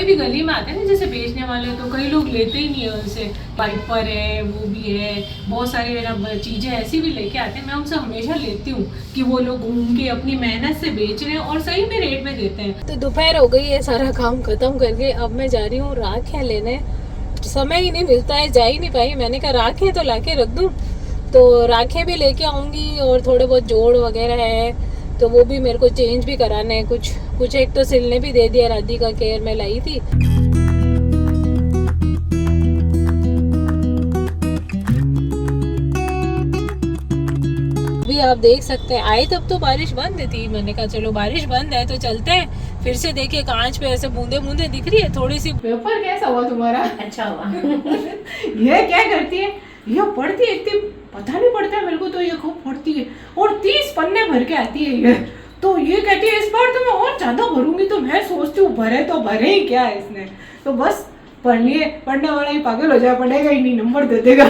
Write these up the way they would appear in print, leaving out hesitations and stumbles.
कोई भी गली में आते हैं ना जैसे बेचने वाले, तो कई लोग लेते ही नहीं है उनसे। पाइपर है, वो भी है, बहुत सारी ना चीज़ें ऐसी भी लेके आते हैं। मैं उनसे हमेशा लेती हूँ कि वो लोग घूम के अपनी मेहनत से बेच रहे हैं और सही में रेट में देते हैं। तो दोपहर हो गई है, सारा काम खत्म करके अब मैं जा रही हूँ राखें लेने। समय ही नहीं मिलता है, जा ही नहीं पाई। मैंने कहा राखें तो लाके रख दूँ, तो राखें भी लेके आऊँगी और थोड़े बहुत जोड़ वगैरह है तो वो भी मेरे को चेंज भी कराने हैं। कुछ कुछ एक तो सिलने भी दे दिया, राधिका केयर में लाई थी। अभी आप देख सकते हैं, आए तब तो बारिश बंद थी। मैंने कहा चलो बारिश बंद है तो चलते हैं। फिर से देखिए कांच पे ऐसे बूंदे बूंदे दिख रही है थोड़ी सी। पेपर कैसा हुआ तुम्हारा? अच्छा हुआ। ये क्या करती है, ये पढ़ती है इतनी, पता नहीं पड़ता है मेरे को तो ये खूब पढ़ती है और 30 पन्ने भर के आती है ये। तो ये कहती है इस बार तो मैं और ज्यादा भरूंगी। तो मैं सोचती हूँ भरे तो भरे ही क्या है इसने, तो बस पढ़िए, पढ़ने वाला ही पागल हो जाए, पढ़ेगा ही नहीं, नंबर दे देगा।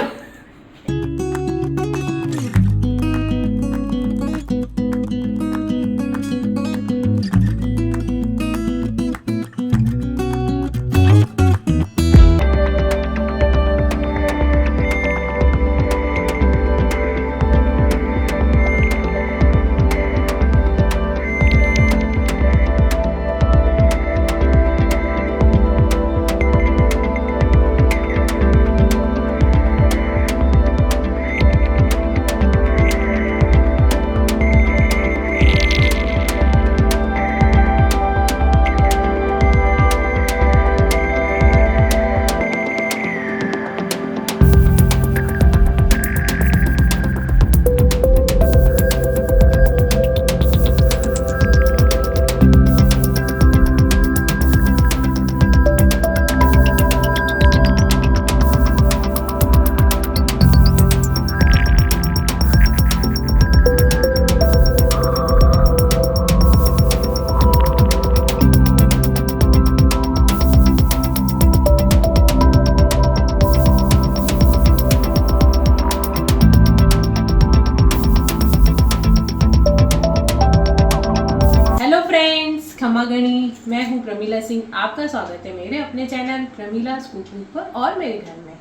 खमागणी, मैं हूँ प्रमीला सिंह। आपका स्वागत है मेरे अपने चैनल प्रमीला कुकिंग पर और मेरे घर में।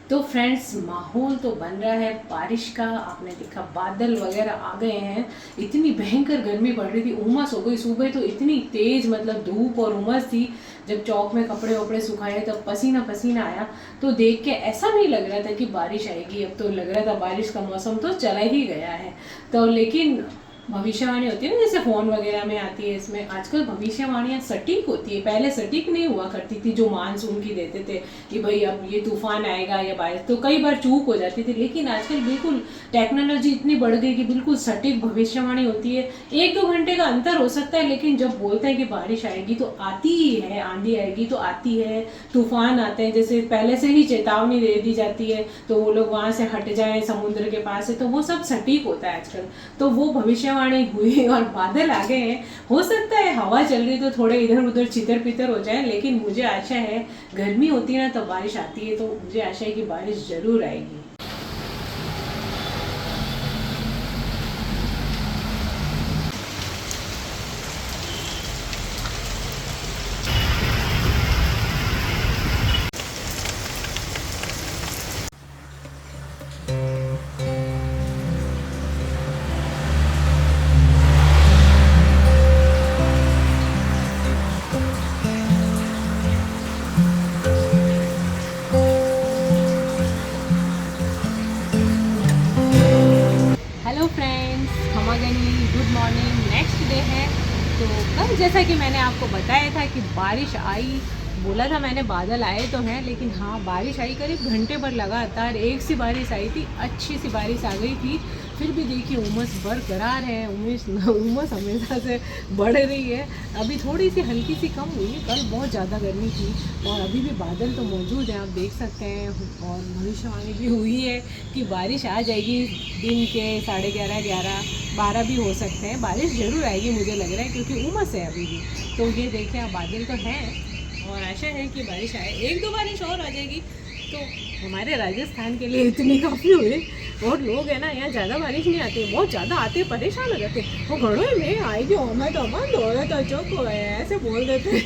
तो फ्रेंड्स, माहौल तो बन रहा है बारिश का। आपने देखा बादल वगैरह आ गए हैं। इतनी भयंकर गर्मी पड़ रही थी, उमस हो गई। सुबह तो इतनी तेज मतलब धूप और उमस थी। जब चौक में कपड़े वपड़े सुखाए तब पसीना पसीना आया। तो देख के ऐसा नहीं लग रहा था कि बारिश आएगी। अब तो लग रहा था बारिश का मौसम तो चला ही गया है। तो लेकिन भविष्यवाणी होती है ना, जैसे फोन वगैरह में आती है, इसमें आजकल भविष्यवाणियाँ सटीक होती है। पहले सटीक नहीं हुआ करती थी, जो मानसून की देते थे कि भाई अब ये तूफान आएगा या बारिश, तो कई बार चूक हो जाती थी। लेकिन आजकल बिल्कुल टेक्नोलॉजी इतनी बढ़ गई कि बिल्कुल सटीक भविष्यवाणी होती है। 1-2 घंटे का अंतर हो सकता है, लेकिन जब बोलते हैं कि बारिश आएगी तो आती ही है, आंधी आएगी तो आती है, तूफान आते हैं, जैसे पहले से ही चेतावनी दे दी जाती है तो वो लोग वहाँ से हट जाएं समुद्र के पास से, तो वो सब सटीक होता है आजकल। तो वो भविष्य हुई और बादल आ गए हैं। हो सकता है हवा चल रही तो थोड़े इधर उधर चितर पितर हो जाए, लेकिन मुझे आशा है, गर्मी होती है ना तो बारिश आती है, तो मुझे आशा है कि बारिश जरूर आएगी। हेलो फ्रेंड्स, खमागनी, गुड मॉर्निंग। नेक्स्ट डे है। तो कल जैसा कि मैंने आपको बताया था कि बारिश आई, बोला था मैंने बादल आए तो हैं, लेकिन हाँ बारिश आई। करीब घंटे भर लगातार एक सी बारिश आई थी, अच्छी सी बारिश आ गई थी। फिर भी देखिए उमस बरकरार है, उमस हमेशा से बढ़ रही है। अभी थोड़ी सी हल्की सी कम हुई, कल बहुत ज़्यादा गर्मी थी और अभी भी बादल तो मौजूद हैं, आप देख सकते हैं। और भविष्यवाणी भी हुई है कि बारिश आ जाएगी दिन के 11:30, 11, 12 भी हो सकते हैं। बारिश ज़रूर आएगी मुझे लग रहा है, क्योंकि उमस है अभी भी। तो ये देखें, आप बादल तो हैं और आशा है कि बारिश आए, 1-2 बारिश और आ जाएगी तो हमारे राजस्थान के लिए इतनी काफ़ी हुई। और लोग है ना, यहाँ ज़्यादा बारिश नहीं आती, बहुत ज़्यादा आते परेशान हो जाते। वो घड़ों में आएगी, हमें तो बंद हो गया तो चुप हो गए, ऐसे बोल देते।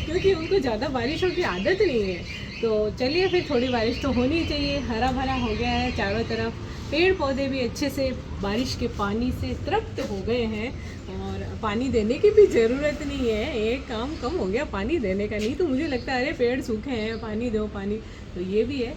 क्योंकि उनको ज़्यादा बारिशों की आदत नहीं है। तो चलिए फिर थोड़ी बारिश तो होनी चाहिए, हरा भरा हो गया है चारों तरफ, पेड़ पौधे भी अच्छे से बारिश के पानी से तृप्त हो गए हैं और पानी देने की भी ज़रूरत नहीं है। एक काम कम हो गया पानी देने का, नहीं तो मुझे लगता है अरे पेड़ सूखे हैं पानी दो पानी, तो ये भी है।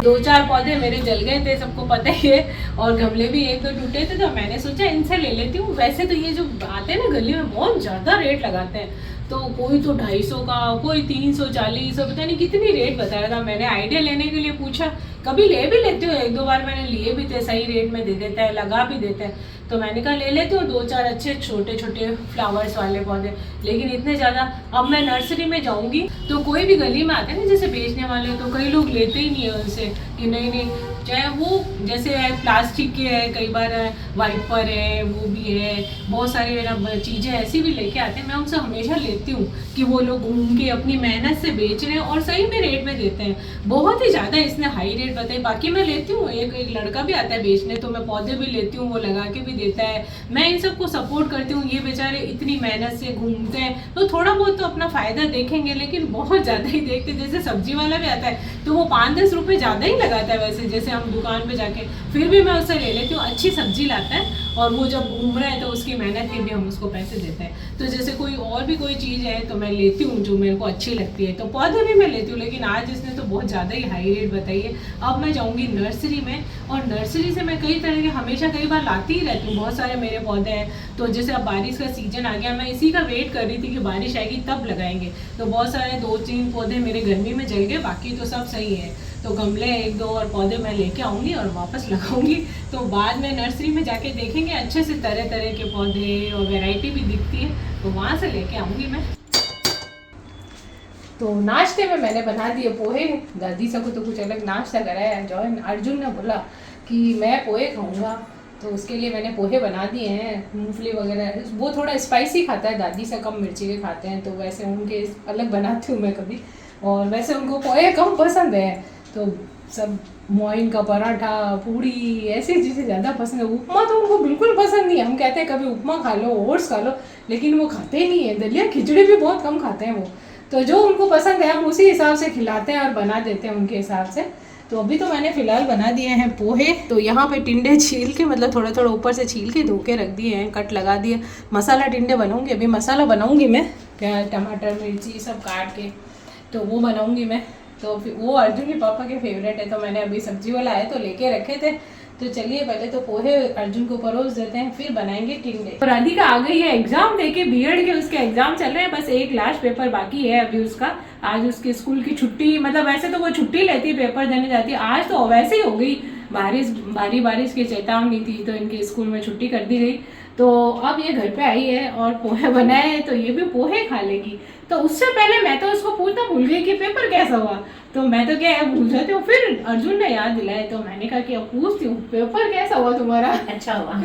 2-4 पौधे मेरे जल गए थे, सबको पता ही है, और गमले भी 1-2 टूटे थे, तो मैंने सोचा इनसे ले लेती हूँ। वैसे तो ये जो आते हैं ना गली में बहुत ज़्यादा रेट लगाते हैं, तो कोई तो 250 का, कोई 340, पता नहीं कितनी रेट बताया था। मैंने आइडिया लेने के लिए पूछा, कभी ले भी लेती हूँ, 1-2 बार मैंने लिए भी थे, सही रेट में दे देता है, लगा भी देते हैं, तो मैंने कहा ले लेती हूँ 2-4 अच्छे छोटे छोटे फ्लावर्स वाले पौधे। लेकिन इतने ज़्यादा, अब मैं नर्सरी में जाऊँगी तो कोई भी गली में आते हैं ना जैसे बेचने वाले, तो कई लोग लेते ही नहीं है उनसे कि नहीं नहीं, चाहे वो जैसे है प्लास्टिक के है, कई बार वाइपर है, वो भी है, बहुत सारी चीज़ें ऐसी भी लेके आते हैं। मैं उनसे हमेशा लेती हूँ कि वो लोग घूम के अपनी मेहनत से बेच रहे हैं और सही में रेट में देते हैं। बहुत ही ज़्यादा इसने हाई रेट बताई। बाकी मैं लेती हूँ, एक लड़का भी आता है बेचने, तो मैं पौधे भी लेती हूँ, वो लगा के भी देता है। मैं इन सबको सपोर्ट करती हूँ, ये बेचारे इतनी मेहनत से घूमते हैं, तो थोड़ा बहुत तो अपना फ़ायदा देखेंगे, लेकिन बहुत ज़्यादा ही देखते। जैसे सब्जी वाला भी आता है तो वो 5-10 रुपये ज़्यादा ही लगाता है वैसे, जैसे हम दुकान पे जाके, फिर भी मैं उससे ले लेती हूँ। अच्छी सब्जी लाता है और वो जब घूम रहा है तो उसकी मेहनत के भी हम उसको पैसे देते हैं। तो जैसे कोई और भी कोई चीज़ है तो मैं लेती हूँ जो मेरे को अच्छी लगती है, तो पौधे भी मैं लेती हूँ। लेकिन आज इसने तो बहुत ज़्यादा ही हाई रेट बताई है। अब मैं जाऊँगी नर्सरी में, और नर्सरी से मैं कई तरह के हमेशा कई बार लाती ही रहती हूँ, बहुत सारे मेरे पौधे हैं। तो जैसे अब बारिश का सीजन आ गया, मैं इसी का वेट कर रही थी कि बारिश आएगी तब लगाएंगे, तो बहुत सारे 2-3 पौधे मेरे गर्मी में जल गए, बाकी तो सब सही है। तो गमले 1-2 और पौधे मैं लेके आऊँगी और वापस लगाऊंगी। तो बाद में नर्सरी में जाके देखेंगे अच्छे से तरह तरह के पौधे, और वैरायटी भी दिखती है, तो वहाँ से लेके आऊँगी मैं। तो नाश्ते में मैंने बना दिए पोहे। दादी सब को तो कुछ अलग नाश्ता कराया। जॉन अर्जुन ने बोला कि मैं पोहे खाऊंगा, तो उसके लिए मैंने पोहे बना दिए हैं, मूंगफली वगैरह। वो थोड़ा स्पाइसी खाता है, दादी से कम मिर्ची के खाते हैं, तो वैसे उनके अलग बनाती हूँ मैं कभी। और वैसे उनको पोहे कम पसंद है, तो सब मोइन का पराठा, पूड़ी, ऐसी चीज़ें ज़्यादा पसंद है। उपमा तो उनको बिल्कुल पसंद नहीं है। हम कहते हैं कभी उपमा खा लो, ओट्स खा लो, लेकिन वो खाते ही नहीं है। दलिया खिचड़ी भी बहुत कम खाते हैं वो। तो जो उनको पसंद है हम उसी हिसाब से खिलाते हैं और बना देते हैं उनके हिसाब से। तो अभी तो मैंने फ़िलहाल बना दिए हैं पोहे। तो यहाँ पे टिंडे छील के, मतलब थोड़ा थोड़ा ऊपर से छील के धो के रख दिए हैं, कट लगा दिए। मसाला टिंडे बनाऊँगी, अभी मसाला बनाऊँगी मैं, प्याज टमाटर मिर्ची सब काट के, तो वो बनाऊँगी मैं। तो वो अर्जुन के पापा के फेवरेट है, तो मैंने अभी सब्जी वाला आए तो लेके रखे थे। तो चलिए पहले तो पोहे अर्जुन को परोस देते हैं, फिर बनाएंगे टिंडे। और राधिका आ गई है एग्जाम देके, बीएड के उसके एग्जाम चल रहे हैं, बस एक लास्ट पेपर बाकी है अभी उसका। आज उसके स्कूल की छुट्टी, मतलब वैसे तो वो छुट्टी लेती है, पेपर देने जाती है, आज तो वैसे ही हो गई, भारी बारिश की चेतावनी थी, तो इनके स्कूल में छुट्टी कर दी गई। तो अब ये घर पे आई है और पोहे बनाए हैं, तो ये भी पोहे खा लेगी। तो उससे पहले मैं तो उसको पूछना भूल गई कि पेपर कैसा हुआ, तो मैं तो क्या है भूल जाती हूँ। फिर अर्जुन ने याद दिलाया, तो मैंने कहा कि अब पूछती हूँ पेपर कैसा हुआ तुम्हारा। अच्छा हुआ।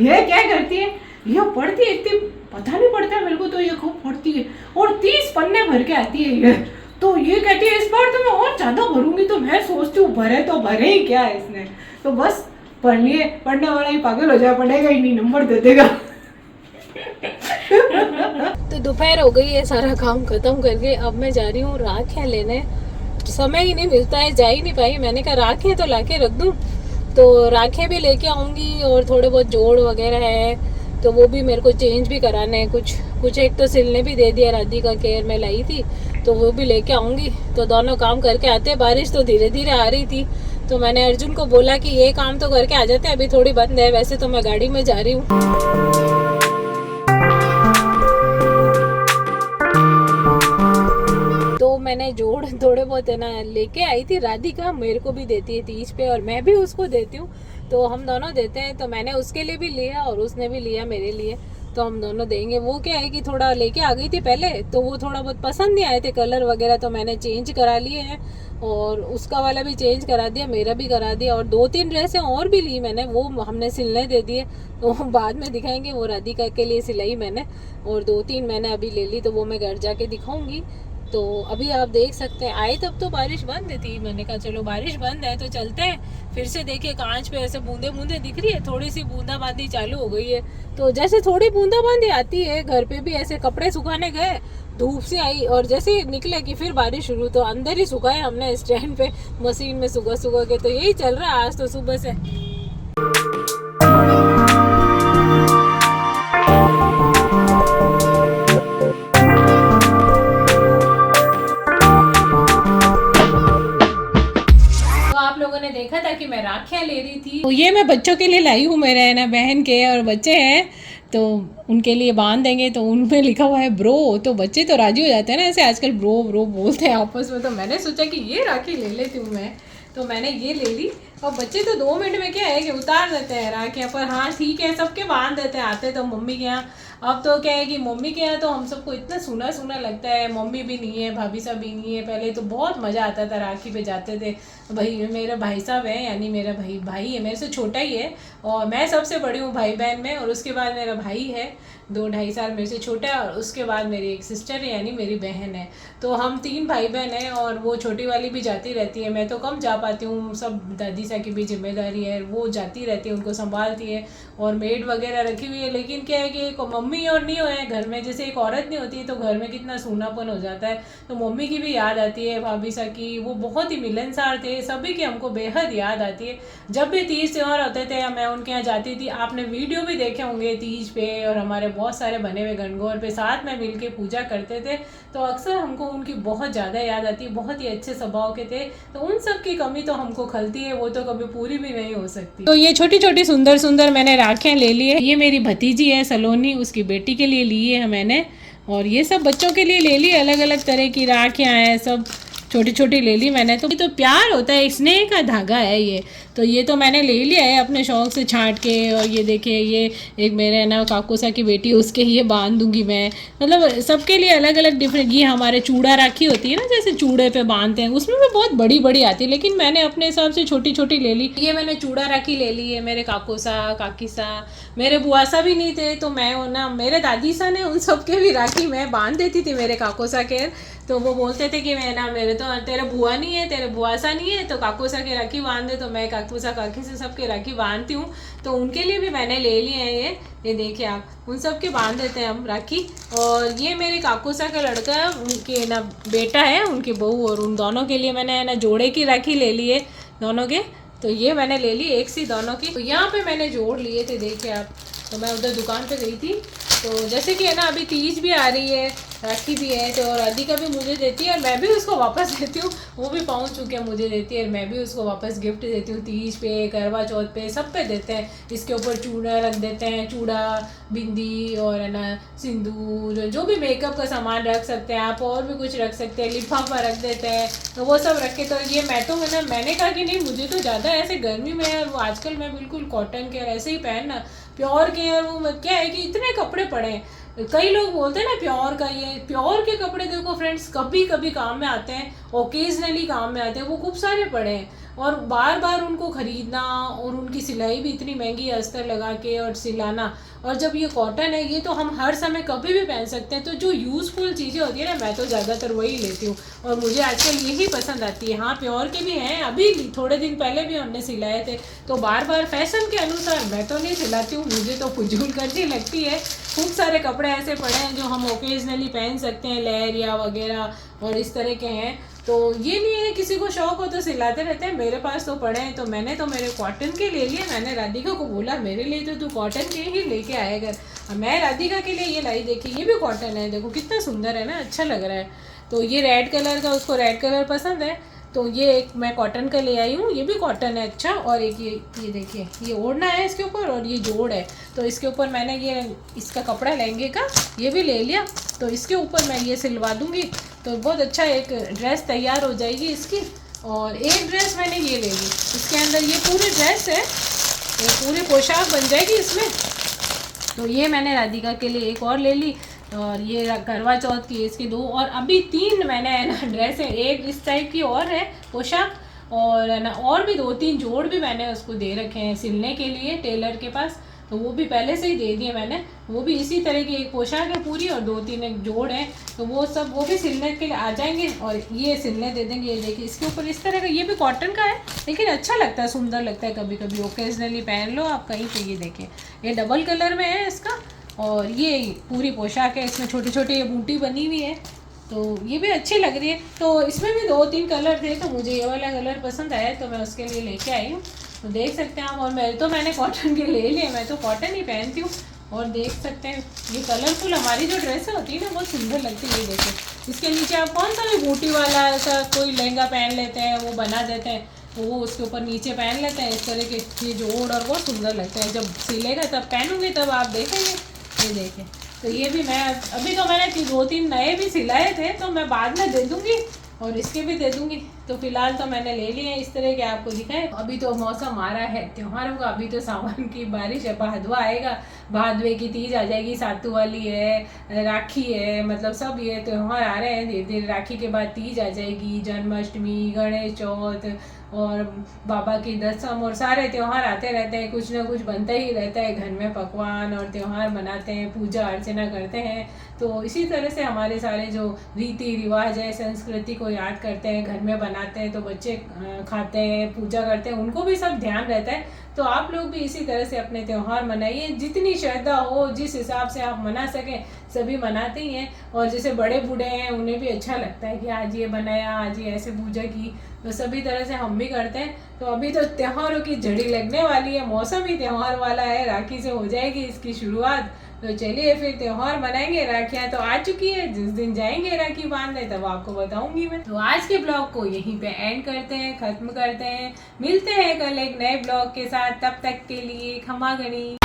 ये क्या करती है, ये पढ़ती है, इतनी पता नहीं पड़ता है मेरे को, तो ये खूब पढ़ती है और 30 पन्ने भर के आती है ये। तो ये कहती है इस बार तो मैं और ज़्यादा भरूंगी। तो मैं सोचती हूँ भरे तो भरे ही क्या है इसने, तो बस पढ़ लिए, पढ़ने वाला ही पागल हो जाए, पढ़ेगा ही नहीं, नंबर दे देगा। तो दोपहर हो गई है, सारा काम खत्म करके अब मैं जा रही हूँ राखियाँ लेने। समय ही नहीं मिलता है, जा ही नहीं पाई। मैंने कहा राखियाँ तो लाके रख दूँ, तो राखियाँ भी लेके आऊँगी, और थोड़े बहुत जोड़ वगैरह है तो वो भी मेरे को चेंज भी कराने हैं। कुछ एक तो सिलने भी दे दिया, राधिका केयर में लाई थी, तो वो भी लेके आऊँगी। तो दोनों काम करके आते। बारिश तो धीरे धीरे आ रही थी, तो मैंने अर्जुन को बोला कि ये काम तो करके आ जाते हैं, अभी थोड़ी बंद है, वैसे तो मैं गाड़ी में जा रही हूँ। तो मैंने जोड़ थोड़े बहुत है ना लेके आई थी, राधिका मेरे को भी देती है तीज पे, और मैं भी उसको देती हूँ, तो हम दोनों देते हैं। तो मैंने उसके लिए भी लिया और उसने भी लिया मेरे लिए, तो हम दोनों देंगे। वो क्या है कि थोड़ा लेके आ गई थी पहले, तो वो थोड़ा बहुत पसंद नहीं आए थे कलर वगैरह, तो मैंने चेंज करा लिए हैं। और उसका वाला भी चेंज करा दिया, मेरा भी करा दिया, और 2-3 ड्रेसें और भी ली मैंने, वो हमने सिलने दे दिए, तो बाद में दिखाएंगे। वो राधिका के लिए सिलाई मैंने, और 2-3 मैंने अभी ले ली, तो वो मैं घर जाके दिखाऊंगी। तो अभी आप देख सकते हैं, आए तब तो बारिश बंद थी, मैंने कहा चलो बारिश बंद है तो चलते हैं। फिर से देखिए कांच पे ऐसे बूंदे बूंदे दिख रही है, थोड़ी सी बूंदाबांदी चालू हो गई है। तो जैसे थोड़ी बूंदाबांदी आती है, घर पे भी ऐसे कपड़े सुखाने गए, धूप से आई और जैसे ही निकले कि फिर बारिश शुरू, तो अंदर ही सुखाए हमने स्टैंड पे मशीन में सुखा सुखा के। तो यही चल रहा है आज तो सुबह से। लोगों ने देखा था कि मैं राखियाँ ले रही थी, तो ये मैं बच्चों के लिए लाई हूँ, मेरे है ना बहन के और बच्चे हैं, तो उनके लिए बांध देंगे। तो उनमें लिखा हुआ है ब्रो, तो बच्चे तो राजी हो जाते हैं ना, ऐसे आजकल ब्रो ब्रो बोलते हैं आपस में। तो मैंने सोचा कि ये राखी ले लेती हूँ मैं, तो मैंने ये ले ली। और बच्चे तो 2 मिनट में क्या है कि उतार देते हैं राखियाँ, पर हाँ ठीक है, सबके बांध देते हैं। आते तो मम्मी के यहाँ, अब तो क्या है कि मम्मी के यहाँ तो हम सबको इतना सूना सूना लगता है, मम्मी भी नहीं है, भाभी साहब भी नहीं है। पहले तो बहुत मज़ा आता था, राखी पे जाते थे। भाई मेरा भाई साहब है, यानी मेरा भाई है, मेरे से छोटा ही है, और मैं सबसे बड़ी हूँ भाई बहन में। और उसके बाद मेरा भाई है 2-2.5 साल मेरे से छोटा है, और उसके बाद मेरी एक सिस्टर है, यानी मेरी बहन है। तो हम 3 भाई बहन हैं, और वो छोटी वाली भी जाती रहती है, मैं तो कम जा पाती हूँ। सब दादी सा की भी जिम्मेदारी है, वो जाती रहती है, उनको संभालती है, और मेड वगैरह रखी हुई है। लेकिन क्या है कि एक मम्मी और नहीं है घर में, जैसे एक औरत नहीं होती तो घर में कितना सूनापन हो जाता है। तो मम्मी की भी याद आती है, भाभी सा की, वो बहुत ही मिलनसार थे, सभी की हमको बेहद याद आती है। जब भी तीज त्यौहार होते थे मैं उनके यहाँ जाती थी। आपने वीडियो भी देखे होंगे तीज पे, और हमारे बहुत सारे बने हुए गणगौर पे साथ में मिल के पूजा करते थे। तो अक्सर हमको उनकी बहुत ज़्यादा याद आती है, बहुत ही अच्छे स्वभाव के थे। तो उन सब की कमी तो हमको खलती है, वो तो कभी पूरी भी नहीं हो सकती। तो ये छोटी छोटी सुंदर सुंदर मैंने राखियाँ ले ली है। ये मेरी भतीजी है सलोनी, उसकी बेटी के लिए ली है मैंने, और ये सब बच्चों के लिए ले ली। अलग अलग तरह की राखियाँ हैं, सब छोटी छोटी ले ली मैंने। तो ये तो प्यार होता है, स्नेह का धागा है ये। तो ये तो मैंने ले लिया है अपने शौक से छांट के। और ये देखिए, ये एक मेरे ना काकोसा की बेटी, उसके ये बांध दूंगी मैं। मतलब सबके लिए अलग अलग डिफरेंट। ये हमारे चूड़ा राखी होती है ना, जैसे चूड़े पे बांधते हैं, उसमें भी बहुत बड़ी बड़ी आती है, लेकिन मैंने अपने हिसाब से छोटी छोटी ले ली। ये मैंने चूड़ा राखी ले ली है। मेरे काकोसा काकीसा, मेरे बुआसा भी नहीं थे, तो मैं ना मेरे दादी सा ने उन सबके भी राखी मैं बांध देती थी, मेरे काकोसा के। तो वो बोलते थे कि मैं ना, मेरे तो तेरे बुआ नहीं है, तेरे बुआसा नहीं है, तो काकोसा के राखी बांध दे। तो मैं काकोसा काकी से सबके राखी बांधती हूँ। तो उनके लिए भी मैंने ले लिए हैं ये देखिए आप, उन सब के बांध देते हैं हम राखी। और ये मेरे काकोसा का लड़का, उनके ना बेटा है, उनकी बहू, और उन दोनों के लिए मैंने ना जोड़े की राखी ले ली है दोनों के। तो ये मैंने ले ली एक सी दोनों की। तो यहाँ पे मैंने जोड़ लिए थे, देखिए आप। तो मैं उधर दुकान पे गई थी, तो जैसे कि है ना अभी तीज भी आ रही है, राखी भी है, तो राधिका भी मुझे देती है और मैं भी उसको वापस देती हूँ। वो भी पाँव छू के मुझे देती है और मैं भी उसको वापस गिफ्ट देती हूँ। तीज पे, करवा चौथ पे, सब पे देते हैं। इसके ऊपर चूड़ा रख देते हैं, चूड़ा, बिंदी, और है ना सिंदूर, जो भी मेकअप का सामान रख सकते हैं आप, और भी कुछ रख सकते हैं, लिफाफा रख देते हैं। तो वो सब रख के, तो ये मैं तो है ना, मैंने कहा कि नहीं, मुझे तो ज़्यादा ऐसे गर्मी में, और वो आजकल मैं बिल्कुल कॉटन के और ऐसे ही पहनना, प्योर के। और वो क्या है कि इतने कपड़े पड़े हैं, कई लोग बोलते हैं ना प्योर का, ये प्योर के कपड़े देखो फ्रेंड्स कभी कभी काम में आते हैं, ओकेजनली काम में आते हैं। वो खूब सारे पड़े हैं, और बार बार उनको ख़रीदना, और उनकी सिलाई भी इतनी महंगी है, अस्तर लगा के और सिलाना। और जब ये कॉटन है, ये तो हम हर समय कभी भी पहन सकते हैं। तो जो यूज़फुल चीज़ें होती है ना, मैं तो ज़्यादातर वही लेती हूँ, और मुझे आजकल यही पसंद आती है। हाँ, प्योर के भी हैं, अभी थोड़े दिन पहले भी हमने सिलाए थे। तो बार बार फैशन के अनुसार मैं तो नहीं सिलाती हूँ, मुझे तो फजूल गर्जी लगती है। खूब सारे कपड़े ऐसे पड़े हैं जो हम ओकेजनली पहन सकते हैं, लहरिया वगैरह और इस तरह के हैं। तो ये नहीं है, किसी को शौक हो तो सिलाते रहते हैं, मेरे पास तो पड़े हैं। तो मैंने तो मेरे कॉटन के ले लिए। मैंने राधिका को बोला मेरे लिए तो तू कॉटन के ही लेके आएगा। मैं राधिका के लिए ये लाई, देखिए ये भी कॉटन है, देखो कितना सुंदर है ना, अच्छा लग रहा है। तो ये रेड कलर का, उसको रेड कलर पसंद है, तो ये एक मैं कॉटन का ले आई हूँ, ये भी कॉटन है अच्छा। और एक ये देखिए, ये ओढ़ना है इसके ऊपर, और ये जोड़ है, तो इसके ऊपर मैंने ये इसका कपड़ा लहंगे का ये भी ले लिया। तो इसके ऊपर मैं ये सिलवा दूँगी, तो बहुत अच्छा एक ड्रेस तैयार हो जाएगी इसकी। और एक ड्रेस मैंने ये ले ली, इसके अंदर ये पूरी ड्रेस है, ये पूरी पोशाक बन जाएगी इसमें। तो ये मैंने राधिका के लिए एक और ले ली। और ये करवा चौथ की इसके 2, और अभी 3 मैंने है ना ड्रेस है, एक इस टाइप की और है पोशाक, और है ना और भी 2-3 जोड़ भी मैंने उसको दे रखे हैं सिलने के लिए टेलर के पास, तो वो भी पहले से ही दे दिए मैंने। वो भी इसी तरह की एक पोशाक है पूरी और 2-3 एक जोड़ है, तो वो भी सिलने के लिए आ जाएंगे और ये सिलने दे देंगे। ये देखिए इसके ऊपर इस तरह का, ये भी कॉटन का है लेकिन अच्छा लगता है, सुंदर लगता है, कभी कभी ओकेजनली पहन लो आप कहीं पे। ये देखिए ये डबल कलर में है इसका, और ये पूरी पोशाक है, इसमें छोटे छोटे ये बूटी बनी हुई है, तो ये भी अच्छी लग रही है। तो इसमें भी 2-3 कलर थे, तो मुझे ये वाला कलर पसंद आया तो मैं उसके लिए लेके आई हूँ। तो देख सकते हैं आप, और मैंने कॉटन के ले लिए, मैं तो कॉटन ही पहनती हूँ। और देख सकते हैं ये कलरफुल हमारी जो ड्रेसें होती है ना बहुत सुंदर लगती है। ये देखिए इसके नीचे आप कौन सा भी बूटी वाला ऐसा कोई लहंगा पहन लेते हैं, वो बना देते हैं, तो वो उसके ऊपर नीचे पहन लेते हैं इस तरह के ये जोड़, और बहुत सुंदर लगता है। जब सिलेगा तब पहनूंगी तब आप देखेंगे। ये देखें, तो ये भी मैं अभी तो मैंने 2-3 नए भी सिलाए थे, तो मैं बाद में दे दूँगी और इसके भी दे दूँगी। तो फिलहाल तो मैंने ले लिए इस तरह के, आपको दिखाए। अभी तो मौसम आ रहा है त्योहारों का, अभी तो सावन की बारिश है, भादवा आएगा, भादवे की तीज आ जाएगी, सातू वाली है, राखी है, मतलब सब ये त्यौहार आ रहे हैं धीरे धीरे। राखी के बाद तीज आ जाएगी, जन्माष्टमी, गणेश चौथ और बाबा की दसम, और सारे त्यौहार आते रहते हैं, कुछ ना कुछ बनता ही रहता है घर में, पकवान और त्यौहार मनाते हैं, पूजा अर्चना करते हैं। तो इसी तरह से हमारे सारे जो रीति रिवाज है, संस्कृति को याद करते हैं, घर में बनाते हैं तो बच्चे खाते हैं, पूजा करते हैं, उनको भी सब ध्यान रहता है। तो आप लोग भी इसी तरह से अपने त्यौहार मनाइए, जितनी श्रद्धा हो, जिस हिसाब से आप मना सकें, सभी मनाते ही हैं। और जैसे बड़े बूढ़े हैं उन्हें भी अच्छा लगता है कि आज ये बनाया, आज ये ऐसे पूजा की, तो सभी तरह से हम भी करते हैं। तो अभी तो त्योहारों की झड़ी लगने वाली है, मौसम ही त्यौहार वाला है, राखी से हो जाएगी इसकी शुरुआत। तो चलिए फिर त्यौहार मनाएंगे। राखियाँ तो आ चुकी है, जिस दिन जाएंगे राखी बांधने तब आपको बताऊंगी मैं। तो आज के ब्लॉग को यहीं पे एंड करते हैं, खत्म करते हैं, मिलते हैं कल एक नए ब्लॉग के साथ। तब तक के लिए खमा गणी।